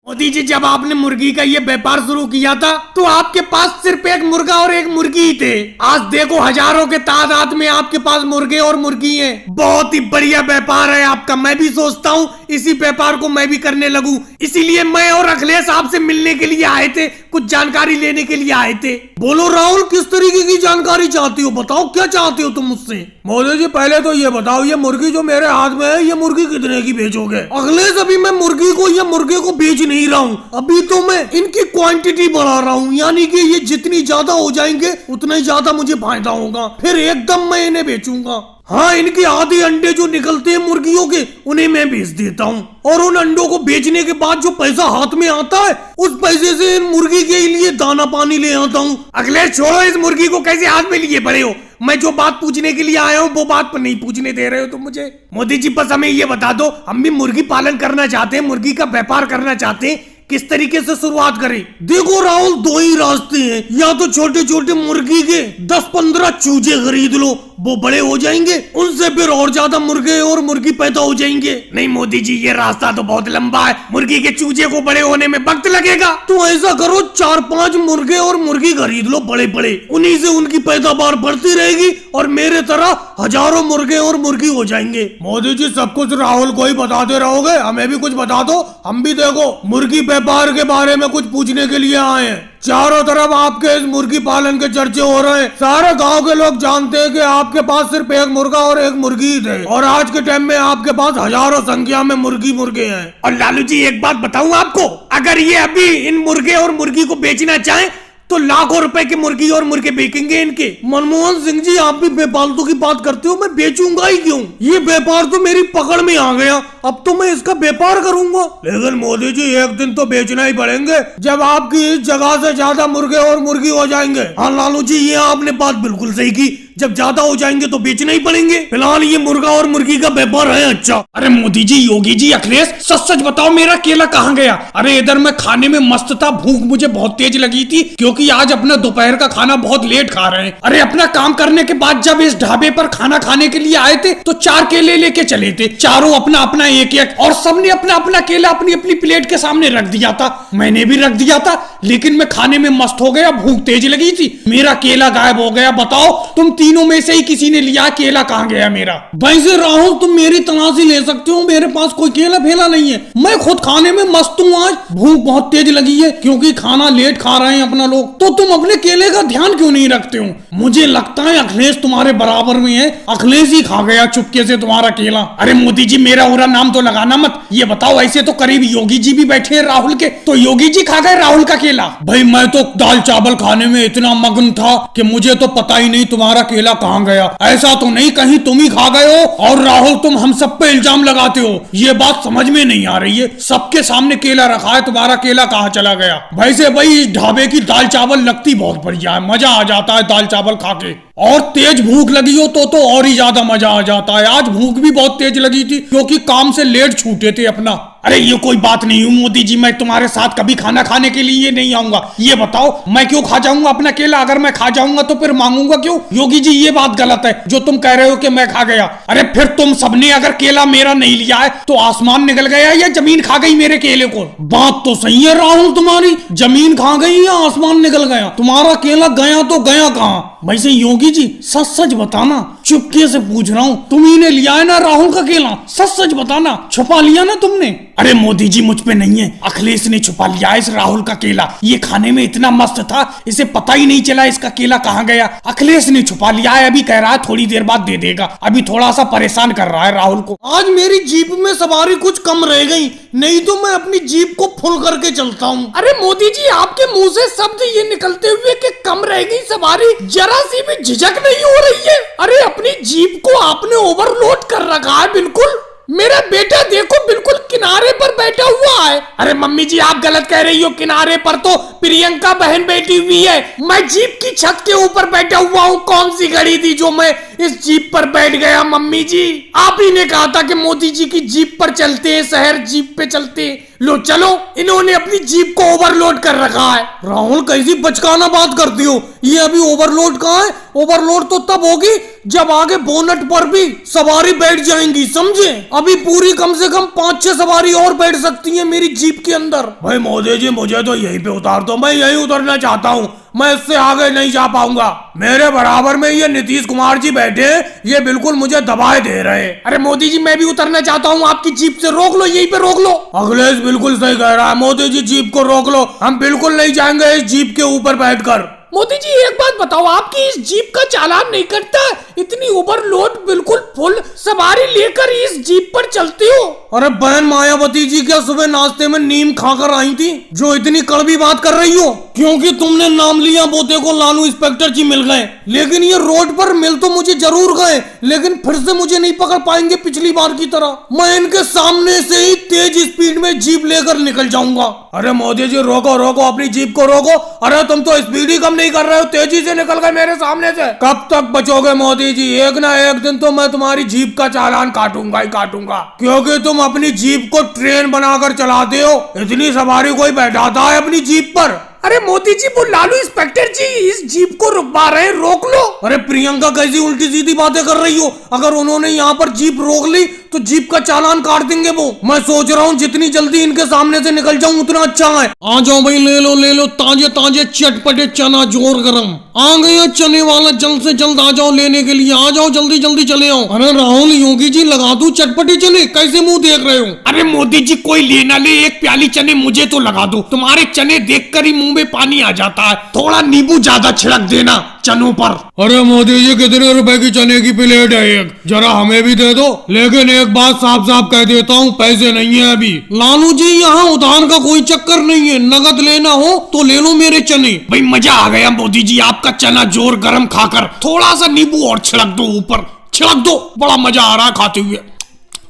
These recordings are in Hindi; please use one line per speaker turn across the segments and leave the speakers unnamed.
मोदी जी, जब आपने मुर्गी का ये व्यापार शुरू किया था तो आपके पास सिर्फ एक मुर्गा और एक मुर्गी ही थे। आज देखो हजारों के तादाद में आपके पास मुर्गे और मुर्गी हैं। बहुत ही बढ़िया व्यापार है आपका। मैं भी सोचता हूँ इसी व्यापार को मैं भी करने लगूं। इसीलिए मैं और अखिलेश आपसे मिलने के लिए आए थे, कुछ जानकारी लेने के लिए आए थे। बोलो राहुल, किस तरीके की जानकारी चाहती हो? बताओ क्या चाहते हो तुम मुझसे? मोदी जी, पहले तो ये बताओ, ये मुर्गी जो मेरे हाथ में है, ये मुर्गी कितने की बेचोगे? अखिलेश, अभी मैं मुर्गी को या मुर्गे को बेच नहीं रहा हूँ, अभी तो मैं इनकी क्वांटिटी बढ़ा रहा हूँ। यानी कि ये जितनी ज्यादा हो जाएंगे उतना ही ज्यादा मुझे फायदा होगा, फिर एकदम मैं इन्हें बेचूंगा। हाँ, इनके आधे अंडे जो निकलते हैं मुर्गियों के, उन्हें मैं बेच देता हूँ और उन अंडों को बेचने के बाद जो पैसा हाथ में आता है, उस पैसे से इन मुर्गी के लिए दाना पानी ले आता हूँ। अखिलेश, छोड़ो इस मुर्गी को, कैसे हाथ में लिए बड़े हो? मैं जो बात पूछने के लिए आया हूँ वो बात पर नहीं पूछने दे रहे हो तुम मुझे। मोदी जी, बस हमें ये बता दो, हम भी मुर्गी पालन करना चाहते हैं, मुर्गी का व्यापार करना चाहते हैं, किस तरीके से शुरुआत करें? देखो राहुल, दो ही रास्ते हैं। या तो छोटे छोटे मुर्गी के 10-15 चूजे खरीद लो, वो बड़े हो जाएंगे, उनसे फिर और ज्यादा मुर्गे और मुर्गी पैदा हो जाएंगे। नहीं मोदी जी, ये रास्ता तो बहुत लंबा है, मुर्गी के चूजे को बड़े होने में वक्त लगेगा। तो ऐसा करो, 4-5 मुर्गे और मुर्गी खरीद लो बड़े बड़े, उन्हीं से उनकी पैदावार बढ़ती रहेगी और मेरे तरह हजारों मुर्गे और मुर्गी हो जाएंगे। मोदी जी, सब कुछ राहुल को ही बताते रहोगे? हमें भी कुछ बता दो, हम भी देखो मुर्गी व्यापार के बारे में कुछ पूछने के लिए आए हैं। चारों तरफ आपके इस मुर्गी पालन के चर्चे हो रहे हैं, सारे गांव के लोग जानते हैं कि आपके पास सिर्फ एक मुर्गा और एक मुर्गी ही थे और आज के टाइम में आपके पास हजारों संख्या में मुर्गे हैं। और लालू जी, एक बात बताऊं आपको, अगर ये अभी इन मुर्गे और मुर्गी को बेचना चाहें तो लाखों रुपए के मुर्गी और मुर्गे बेचेंगे इनके। मनमोहन सिंह जी, आप भी बेफालतू की बात करते हो। मैं बेचूंगा ही क्यों? ये व्यापार तो मेरी पकड़ में आ गया, अब तो मैं इसका व्यापार करूंगा। लेकिन मोदी जी, एक दिन तो बेचना ही पड़ेंगे जब आपकी इस जगह से ज्यादा मुर्गे और मुर्गी हो जाएंगे। हाँ लालू जी, ये आपने बात बिल्कुल सही की, जब ज्यादा हो जाएंगे तो बेचना ही पड़ेंगे। फिलहाल ये मुर्गा और मुर्गी का व्यापार है। अच्छा, अरे मोदी जी, योगी जी, अखिलेश, सच सच बताओ, मेरा केला कहाँ गया? अरे इधर मैं खाने में मस्त था, भूख मुझे बहुत तेज लगी थी क्योंकि आज अपना दोपहर का खाना बहुत लेट खा रहे हैं। अरे अपना काम करने के बाद जब इस ढाबे पर खाना खाने के लिए आए थे तो 4 केले लेके चले थे, चारों अपना अपना एक एक, और सबने अपना अपना केला अपनी अपनी प्लेट के सामने रख दिया था। मैंने भी रख दिया था, लेकिन मैं खाने में मस्त हो गया, भूख तेज लगी थी, मेरा केला गायब हो गया। बताओ, तुम तीनों में से ही किसी ने लिया, केला कहाँ गया मेरा? वैसे राहुल, तुम मेरी तलाशी ले सकते हो, मेरे पास कोई केला फेला नहीं है, मैं खुद खाने में मस्त हूँ। आज भूख बहुत तेज लगी है क्योंकि खाना लेट खा रहे हैं अपना लोग, तो तुम अपने केले का ध्यान क्यों नहीं रखते हो? मुझे लगता है अखिलेश तुम्हारे बराबर में है, अखिलेश ही खा गया चुपके से तुम्हारा केला। अरे मोदी जी, मेरा पूरा नाम तो लगाना मत। ये बताओ, ऐसे तो करीब योगी जी भी बैठे हैं राहुल के, तो योगी जी खा गए राहुल का केला? भाई मैं तो दाल चावल खाने में इतना मग्न था कि मुझे तो पता ही नहीं तुम्हारा केला कहाँ गया। ऐसा तो नहीं कहीं तुम ही खा गए हो? और राहुल, तुम हम सब पे इल्जाम लगाते हो, ये बात समझ में नहीं आ रही है। सबके सामने केला रखा है, तुम्हारा केला कहाँ चला गया? वैसे भाई, इस ढाबे की दाल चावल लगती बहुत बढ़िया है, मजा आ जाता है दाल चावल खा के, और तेज भूख लगी हो तो और ही ज्यादा मजा आ जाता है। आज भूख भी बहुत तेज लगी थी क्योंकि काम से लेट छूटे थे अपना। अरे ये कोई बात नहीं हूँ मोदी जी, मैं तुम्हारे साथ कभी खाना खाने के लिए नहीं आऊंगा। ये बताओ, मैं क्यों खा जाऊंगा अपना केला? अगर मैं खा जाऊंगा तो फिर मांगूंगा क्यों? योगी जी, ये बात गलत है जो तुम कह रहे हो कि मैं खा गया। अरे फिर तुम सबने अगर केला मेरा नहीं लिया है तो आसमान निकल गया या जमीन खा गई मेरे केले को? बात तो सही है राहुल तुम्हारी, जमीन खा गई या आसमान निकल गया? तुम्हारा केला गया तो गया कहाँ? वैसे योगी जी, सच सच बताना, चुपके से पूछ रहा हूँ, तुम ही ने लिया है ना राहुल का केला? सच सच बताना, छुपा लिया ना तुमने? अरे मोदी जी, मुझ पे नहीं है, अखिलेश ने छुपा लिया इस राहुल का केला। ये खाने में इतना मस्त था, इसे पता ही नहीं चला इसका केला कहाँ गया। अखिलेश ने छुपा लिया है, अभी कह रहा है थोड़ी देर बाद दे देगा, अभी थोड़ा सा परेशान कर रहा है राहुल को। आज मेरी जीप में सवारी कुछ कम रह गई, नहीं तो मैं अपनी जीप को फुल करके चलता हूँ। अरे मोदी जी, आपके मुंह से शब्द ये निकलते हुए कि कम रह गई सवारी, जरा सी भी झिझक नहीं हो रही है? अरे अपनी जीप को आपने ओवरलोड कर रखा है बिल्कुल। मेरा बेटा देखो, बिल्कुल किनारे पर बैठा हुआ है। अरे मम्मी जी, आप गलत कह रही हो, किनारे पर तो प्रियंका बहन बैठी हुई है, मैं जीप की छत के ऊपर बैठा हुआ हूँ। कौन सी घड़ी थी जो मैं इस जीप पर बैठ गया? मम्मी जी, आप ही ने कहा था कि मोदी जी की जीप पर चलते हैं, शहर जीप पे चलते हैं, लो चलो, इन्होंने अपनी जीप को ओवरलोड कर रखा है। राहुल कैसी बचकाना बात करती हो, ये अभी ओवरलोड कहाँ है? ओवरलोड तो तब होगी जब आगे बोनट पर भी सवारी बैठ जाएंगी, समझे? अभी पूरी कम से कम 5-6 सवारी और बैठ सकती है मेरी जीप के अंदर। भाई मोदी जी मुझे तो यहीं पे उतार दो, मैं यहीं उतरना चाहता हूँ, मैं इससे आगे नहीं जा पाऊंगा। मेरे बराबर में ये नीतीश कुमार जी बैठे, ये बिल्कुल मुझे दबाए दे रहे। अरे मोदी जी मैं भी उतरना चाहता हूँ, आपकी जीप से रोक लो, यहीं पे रोक लो। अखिलेश बिल्कुल सही कह रहा है, मोदी जी जीप को रोक लो, हम बिल्कुल नहीं जाएंगे इस जीप के ऊपर बैठकर। मोदी जी एक बात बताओ, आपकी इस जीप का चालान नहीं कटता? इतनी ओवरलोड बिल्कुल फुल सवारी लेकर इस जीप पर चलती हो? अरे बहन मायावती जी क्या सुबह नाश्ते में नीम खाकर आई थी जो इतनी कड़वी बात कर रही हो? क्योंकि तुमने नाम लिया बोते को लालू इंस्पेक्टर जी मिल गए, लेकिन ये रोड पर मिल तो मुझे जरूर गए, लेकिन फिर से मुझे नहीं पकड़ पाएंगे पिछली बार की तरह। मैं इनके सामने से ही तेज स्पीड में जीप लेकर निकल जाऊंगा। अरे मोदी जी रोको रोको, अपनी जीप को रोको। अरे तुम तो स्पीड ही कम नहीं कर रहे हो, तेजी से निकल गए मेरे सामने से। कब तक बचोगे मोदी जी? एक ना एक दिन तो मैं तुम्हारी जीप का चालान काटूंगा ही काटूंगा, क्योंकि तुम अपनी जीप को ट्रेन बनाकर चलाते हो। इतनी सवारी कोई बैठाता है अपनी जीप पर? अरे मोदी जी वो लालू इंस्पेक्टर जी इस जीप को रुकवा रहे हैं, रोक लो। अरे प्रियंका कैसी उल्टी सीधी बातें कर रही हो? अगर उन्होंने यहाँ पर जीप रोक ली तो जीप का चालान काट देंगे वो। मैं सोच रहा हूँ जितनी जल्दी इनके सामने से निकल जाऊँ उतना अच्छा है। आ जाओ भाई, ले लो ताजे ताजे चटपटे चना जोर गरम आ गया चने वाला, जल्द से जल्द आ जाओ लेने के लिए, आ जाओ जल्दी जल्दी चले आओ। अरे राहुल योगी जी लगा दूं चटपटे चने, कैसे मुंह देख रहे हो? अरे मोदी जी कोई लेना ले, एक प्याली चने मुझे तो लगा दो, तुम्हारे चने देखकर ही मुंह में पानी आ जाता है। थोड़ा नींबू ज्यादा छिड़क देना चनों पर। अरे मोदी जी कितने रुपए की चने की प्लेट है एक? जरा हमें भी दे दो। लेकिन एक बात साफ साफ कह देता हूँ, पैसे नहीं है अभी। लालू जी यहाँ उधार का कोई चक्कर नहीं है, नगद लेना हो तो ले लो मेरे चने। भाई मजा आ गया मोदी जी आपका चना जोर गरम खाकर, थोड़ा सा नींबू और छिड़क दो ऊपर, छिड़क दो, बड़ा मजा आ रहा है खाते हुए।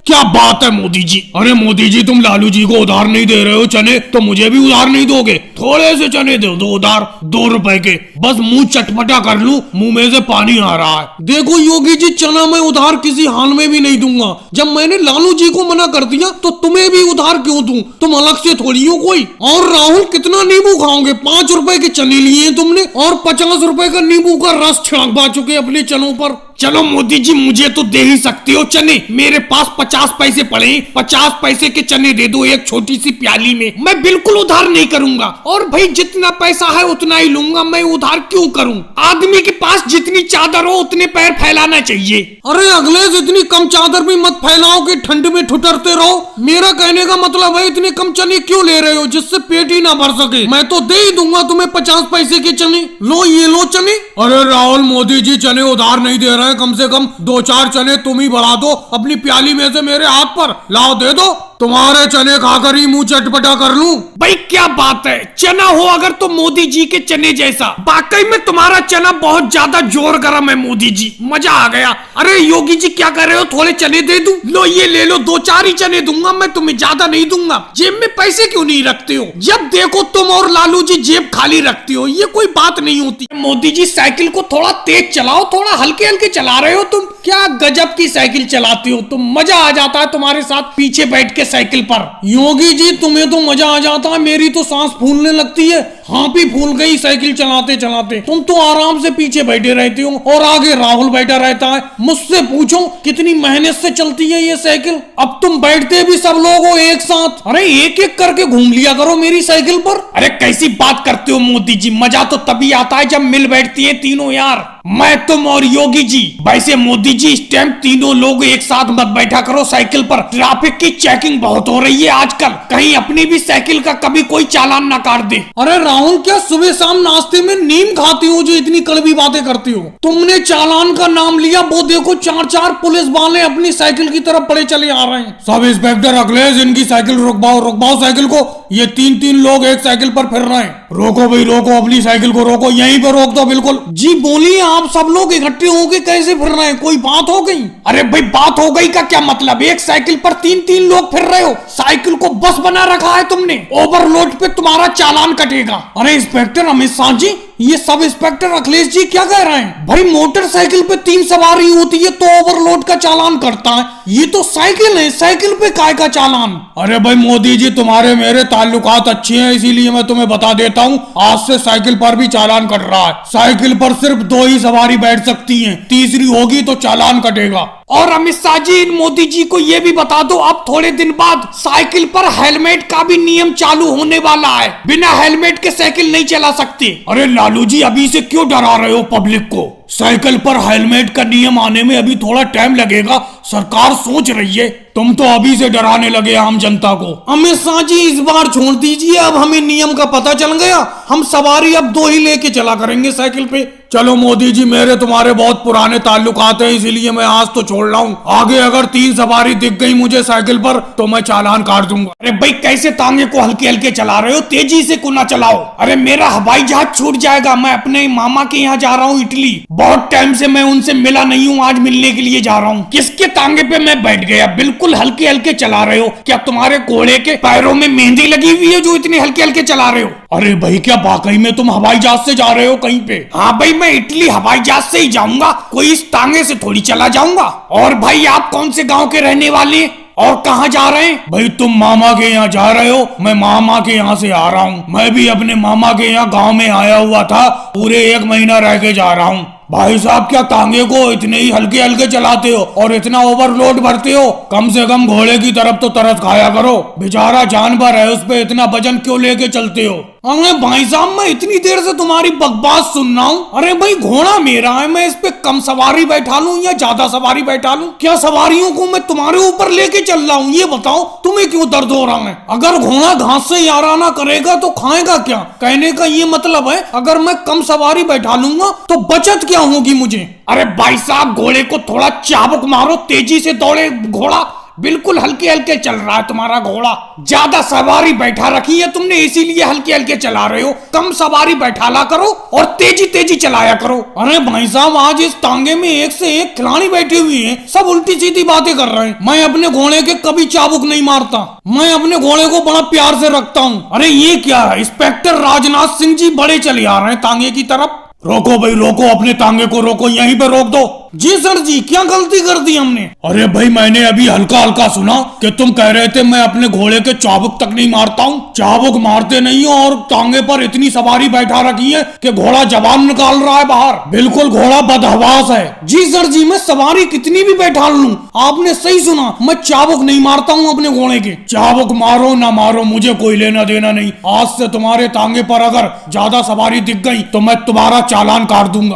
क्या बात है मोदी जी? अरे मोदी जी तुम लालू जी को उधार नहीं दे रहे हो चने, तो मुझे भी उधार नहीं दोगे? थोड़े से चने दे दो उधार, 2 रुपए के, बस मुंह चटपटा कर लूं, मुंह में से पानी आ रहा है। देखो योगी जी चना मैं उधार किसी हाल में भी नहीं दूंगा। जब मैंने लालू जी को मना कर दिया तो तुम्हें भी उधार क्यों दूं? तुम अलग से थोड़ी हो कोई। और राहुल कितना नींबू खाओगे? 5 रुपए के चने लिए तुमने और 50 रुपए का नींबू का रस छिड़कवा चुके अपने चनों पर। चलो मोदी जी मुझे तो दे ही सकते हो चने, मेरे पास 50 पैसे पड़े, 50 पैसे के चने दे दो एक छोटी सी प्याली में। मैं बिल्कुल उधार नहीं करूंगा, और भाई जितना पैसा है उतना ही लूंगा, मैं उधार क्यों करूं? आदमी के पास जितनी चादर हो उतने पैर फैलाना चाहिए। अरे अगले इतनी कम चादर भी मत फैलाओ कि ठंड में ठुठरते रहो। मेरा कहने का मतलब है इतने कम चने क्यों ले रहे हो जिससे पेट ही ना भर सके? मैं तो दे ही दूंगा तुम्हें 50 पैसे के चने। लो ये लो चने। अरे राहुल मोदी जी चने उधार नहीं दे रहे, कम से कम 2-4 चने तुम ही बढ़ा दो अपनी प्याली में से मेरे हाथ पर, लाओ दे दो। तुम्हारे चने खाकर ही मुंह चटपटा कर लूं। भाई क्या बात है, चना हो अगर तो मोदी जी के चने जैसा। वाकई में तुम्हारा चना बहुत ज्यादा जोर गरम है मोदी जी, मजा आ गया। अरे योगी जी क्या कर रहे हो, थोड़े चने दे दूं? लो ये ले लो, 2-4 ही चने दूंगा मैं तुम्हें, ज्यादा नहीं दूंगा। जेब में पैसे क्यों नहीं रखते हो? जब देखो तुम और लालू जी जेब खाली रखते हो, ये कोई बात नहीं होती। मोदी जी साइकिल को थोड़ा तेज चलाओ, थोड़ा हल्के हल्के चला रहे हो तुम। क्या गजब की साइकिल चलाते हो तुम, मजा आ जाता है तुम्हारे साथ पीछे बैठ के साइकिल पर। योगी जी तुम्हें तो मजा आ जाता है, मेरी तो सांस फूलने लगती है। हाँ भी फूल गई साइकिल चलाते चलाते। तुम तो आराम से पीछे बैठे रहते हो और आगे राहुल बैठा रहता है। मुझसे पूछो कितनी मेहनत से चलती है ये साइकिल। अब तुम बैठते भी सब लोग हो एक साथ, अरे एक एक करके घूम लिया करो मेरी साइकिल पर। अरे कैसी बात करते हो मोदी जी, मजा तो तभी आता है जब मिल बैठती है तीनों यार, मैं तुम और योगी जी। वैसे मोदी जी इस टाइम तीनों लोग एक साथ मत बैठा करो साइकिल पर, ट्रैफिक की चेकिंग बहुत हो रही है आजकल, कहीं अपनी भी साइकिल का कभी कोई चालान ना काट दे। अरे राहुल क्या सुबह शाम नाश्ते में नीम खाती हो जो इतनी कड़वी बातें करती हो? तुमने चालान का नाम लिया, वो देखो 4-4 पुलिस वाले अपनी साइकिल की तरफ बड़े चले आ रहे हैं। सब इंस्पेक्टर अखिलेश इनकी साइकिल रुकवाओ, रुकवाओ साइकिल को। ये 3-3 लोग एक साइकिल पर फिर रहे हैं। रोको भाई रोको, अपनी साइकिल को रोको, यहीं पर रोक दो बिल्कुल। जी बोलिए, आप सब लोग इकट्ठे होके कैसे फिर रहे हैं, कोई बात हो गई? अरे भाई बात हो गई का क्या मतलब, एक साइकिल पर 3-3 लोग फिर रहे हो, साइकिल को बस बना रखा है तुमने, ओवरलोड पे तुम्हारा चालान कटेगा। अरे इंस्पेक्टर अमित शाह जी ये सब इंस्पेक्टर अखिलेश जी क्या कह रहे हैं? भाई मोटरसाइकिल पे 3 सवारी होती है तो ओवरलोड का चालान करता है, ये तो साइकिल है, साइकिल पे काय का चालान? अरे भाई मोदी जी, तुम्हारे मेरे ताल्लुकात अच्छे हैं, इसीलिए मैं तुम्हें बता देता हूँ, आज से साइकिल पर भी चालान कट रहा है। साइकिल पर सिर्फ 2 ही सवारी बैठ सकती है, तीसरी होगी तो चालान कटेगा। और अमित शाह जी, इन मोदी जी को ये भी बता दो, अब थोड़े दिन बाद साइकिल पर हेलमेट का भी नियम चालू होने वाला है, बिना हेलमेट के साइकिल नहीं चला सकते। अरे लालू जी, अभी से क्यों डरा रहे हो पब्लिक को? साइकिल पर हेलमेट का नियम आने में अभी थोड़ा टाइम लगेगा, सरकार सोच रही है, तुम तो अभी से डराने लगे आम जनता को। अमित शाह जी, इस बार छोड़ दीजिए, अब हमें नियम का पता चल गया, हम सवारी अब 2 ही लेके चला करेंगे साइकिल पे। चलो मोदी जी, मेरे तुम्हारे बहुत पुराने ताल्लुकात हैं, इसीलिए मैं आज तो छोड़ रहा हूँ, आगे अगर 3 सवारी दिख गई मुझे साइकिल पर तो मैं चालान काट दूंगा। अरे भाई, कैसे तांगे को हल्के हल्के चला रहे हो, तेजी से को ना चलाओ। अरे मेरा हवाई जहाज छूट जाएगा, मैं अपने मामा के यहाँ जा रहा हूँ इटली, बहुत टाइम से मैं उनसे मिला नहीं हूँ, आज मिलने के लिए जा रहा हूँ। किसके तांगे पे मैं बैठ गया? बिल्कुल हल्के हल्के चला रहे हो, क्या तुम्हारे घोड़े के पैरों में मेहंदी लगी हुई है जो इतने हल्के हल्के चला रहे हो? अरे भाई, क्या वाकई में तुम हवाई जहाज से जा रहे हो कहीं पे? हाँ भाई, मैं इटली हवाई जहाज से ही जाऊंगा, कोई इस तांगे से थोड़ी चला जाऊंगा। और भाई, आप कौन से गांव के रहने वाले हैं और कहाँ जा रहे हैं? भाई तुम मामा के यहाँ जा रहे हो, मैं मामा के यहाँ से आ रहा हूँ, मैं भी अपने मामा के यहाँ गांव में आया हुआ था, पूरे 1 महीना रह के जा रहा हूँ। भाई साहब, क्या तांगे को इतने ही हल्के हल्के चलाते हो और इतना ओवरलोड भरते हो? कम से कम घोड़े की तरफ तो तरस खाया करो, बेचारा जानवर है, उस पे इतना वजन क्यों लेके चलते हो? अरे भाई साहब, मैं इतनी देर से तुम्हारी बकवास सुन रहा हूँ। अरे भाई, घोड़ा मेरा है, मैं इस पे कम सवारी बैठा लूं या ज्यादा सवारी बैठा लूं? क्या सवारियों को मैं तुम्हारे ऊपर लेके चल रहा हूँ? ये बताओ, तुम्हें क्यों दर्द हो रहा है? अगर घोड़ा घास से याराना करेगा तो खाएगा क्या? कहने का ये मतलब है, अगर मैं कम सवारी बैठा लूंगा तो बचत क्या होगी मुझे? अरे भाई साहब, घोड़े को थोड़ा चाबुक मारो, तेजी से दौड़े घोड़ा, बिल्कुल हल्के हल्के चल रहा है तुम्हारा घोड़ा, ज्यादा सवारी बैठा रखी है तुमने, इसीलिए हल्के हल्के चला रहे हो, कम सवारी बैठाला करो और तेजी तेजी चलाया करो। अरे भाई साहब, आज इस तांगे में एक से एक खिलाड़ी बैठे हुए हैं, सब उल्टी सीधी बातें कर रहे हैं। मैं अपने घोड़े के कभी चाबुक नहीं मारता, मैं अपने घोड़े को बड़ा प्यार से रखता हूँ। अरे ये क्या है, इंस्पेक्टर राजनाथ सिंह जी बड़े चले आ रहे हैं तांगे की तरफ। रोको भाई, रोको, अपने तांगे को रोको, यहीं पे रोक दो। जी सर जी, क्या गलती कर दी हमने? अरे भाई, मैंने अभी हल्का हल्का सुना कि तुम कह रहे थे मैं अपने घोड़े के चाबुक तक नहीं मारता हूँ। चाबुक मारते नहीं हो और तांगे पर इतनी सवारी बैठा रखी है कि घोड़ा जवान निकाल रहा है बाहर, बिल्कुल घोड़ा बदहवास है। जी सर जी, मैं सवारी कितनी भी बैठा लूं, आपने सही सुना, मैं चाबुक नहीं मारता हूँ अपने घोड़े के। चाबुक मारो ना मारो, मुझे कोई लेना देना नहीं, आज से तुम्हारे तांगे पर अगर ज्यादा सवारी दिख गई तो मैं तुम्हारा चालान काट दूंगा।